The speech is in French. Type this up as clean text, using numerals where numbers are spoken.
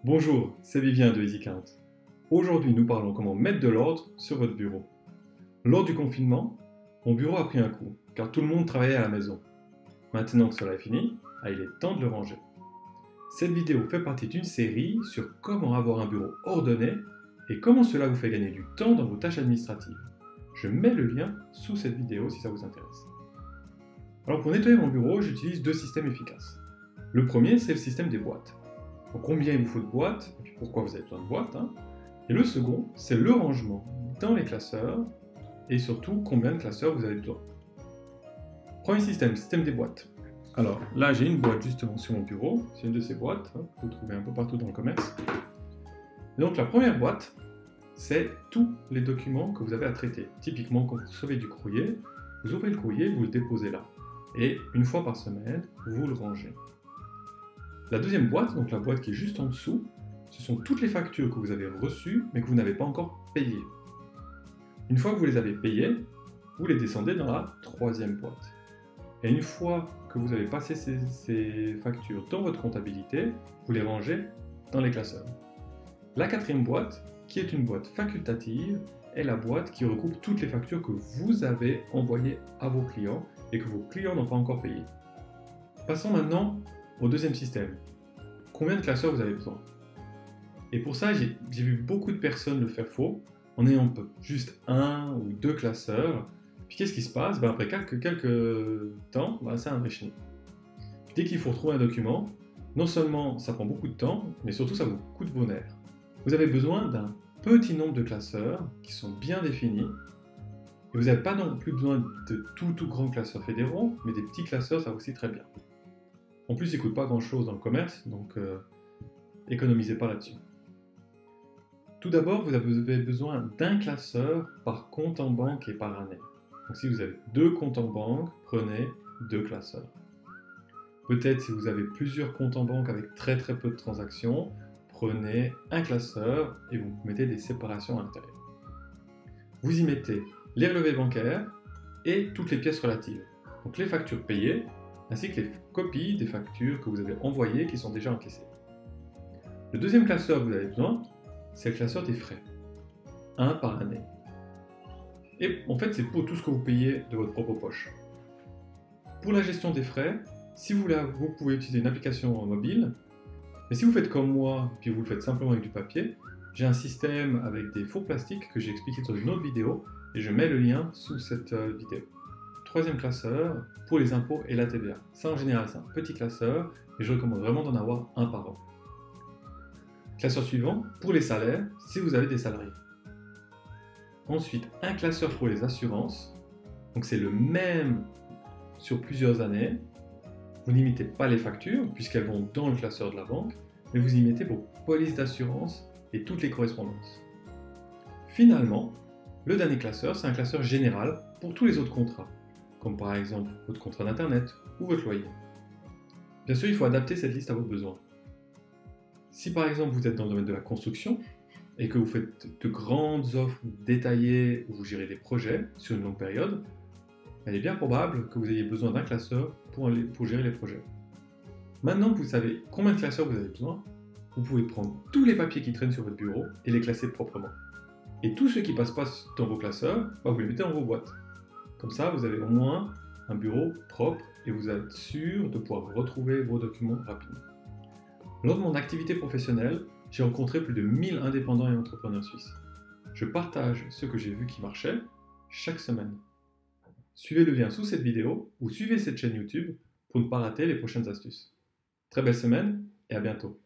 Bonjour, c'est Vivien de EasyCount. Aujourd'hui, nous parlons comment mettre de l'ordre sur votre bureau. Lors du confinement, mon bureau a pris un coup, car tout le monde travaillait à la maison. Maintenant que cela est fini, il est temps de le ranger. Cette vidéo fait partie d'une série sur comment avoir un bureau ordonné et comment cela vous fait gagner du temps dans vos tâches administratives. Je mets le lien sous cette vidéo si ça vous intéresse. Alors pour nettoyer mon bureau, j'utilise deux systèmes efficaces. Le premier, c'est le système des boîtes. Donc combien il vous faut de boîtes, et puis pourquoi vous avez besoin de boîtes. Et le second, c'est le rangement dans les classeurs, et surtout combien de classeurs vous avez besoin. Premier système, système des boîtes. Alors là, j'ai une boîte justement sur mon bureau, c'est une de ces boîtes, que vous trouvez un peu partout dans le commerce. Et donc la première boîte, c'est tous les documents que vous avez à traiter. Typiquement, quand vous recevez du courrier, vous ouvrez le courrier, vous le déposez là. Et une fois par semaine, vous le rangez. La deuxième boîte, donc la boîte qui est juste en dessous, ce sont toutes les factures que vous avez reçues mais que vous n'avez pas encore payées. Une fois que vous les avez payées, vous les descendez dans la troisième boîte. Et une fois que vous avez passé ces factures dans votre comptabilité, vous les rangez dans les classeurs. La quatrième boîte, qui est une boîte facultative, est la boîte qui regroupe toutes les factures que vous avez envoyées à vos clients et que vos clients n'ont pas encore payées. Passons maintenant au deuxième système. Combien de classeurs vous avez besoin? Et pour ça, j'ai vu beaucoup de personnes le faire faux, en ayant juste un ou deux classeurs. Puis qu'est-ce qui se passe? Après quelques temps, c'est un vrai chenille. Dès qu'il faut retrouver un document, non seulement ça prend beaucoup de temps, mais surtout ça vous coûte vos nerfs. Vous avez besoin d'un petit nombre de classeurs qui sont bien définis. Et vous n'avez pas non plus besoin de tout grands classeurs fédéraux, mais des petits classeurs, ça va aussi très bien. En plus, ils ne coûtent pas grand-chose dans le commerce, donc économisez pas là-dessus. Tout d'abord, vous avez besoin d'un classeur par compte en banque et par année. Donc si vous avez deux comptes en banque, prenez deux classeurs. Peut-être si vous avez plusieurs comptes en banque avec très peu de transactions, prenez un classeur et vous mettez des séparations à l'intérieur. Vous y mettez les relevés bancaires et toutes les pièces relatives. Donc les factures payées, ainsi que les copies des factures que vous avez envoyées qui sont déjà encaissées. Le deuxième classeur que vous avez besoin, c'est le classeur des frais. Un par année. Et en fait, c'est pour tout ce que vous payez de votre propre poche. Pour la gestion des frais, si vous voulez, vous pouvez utiliser une application mobile. Mais si vous faites comme moi, puis vous le faites simplement avec du papier, j'ai un système avec des fours plastiques que j'ai expliqué dans une autre vidéo, et je mets le lien sous cette vidéo. Troisième classeur, pour les impôts et la TVA. Ça, en général, c'est un petit classeur, et je recommande vraiment d'en avoir un par an. Classeur suivant, pour les salaires, si vous avez des salariés. Ensuite, un classeur pour les assurances. Donc c'est le même sur plusieurs années. Vous n'imitez pas les factures, puisqu'elles vont dans le classeur de la banque, mais vous y mettez vos polices d'assurance et toutes les correspondances. Finalement, le dernier classeur, c'est un classeur général pour tous les autres contrats, comme par exemple votre contrat d'internet ou votre loyer. Bien sûr, il faut adapter cette liste à vos besoins. Si par exemple vous êtes dans le domaine de la construction et que vous faites de grandes offres détaillées où vous gérez des projets sur une longue période, il est bien probable que vous ayez besoin d'un classeur pour gérer les projets. Maintenant que vous savez combien de classeurs vous avez besoin, vous pouvez prendre tous les papiers qui traînent sur votre bureau et les classer proprement. Et tous ceux qui ne passent pas dans vos classeurs, vous les mettez dans vos boîtes. Comme ça, vous avez au moins un bureau propre et vous êtes sûr de pouvoir retrouver vos documents rapidement. Lors de mon activité professionnelle, j'ai rencontré plus de 1000 indépendants et entrepreneurs suisses. Je partage ce que j'ai vu qui marchait chaque semaine. Suivez le lien sous cette vidéo ou suivez cette chaîne YouTube pour ne pas rater les prochaines astuces. Très belle semaine et à bientôt.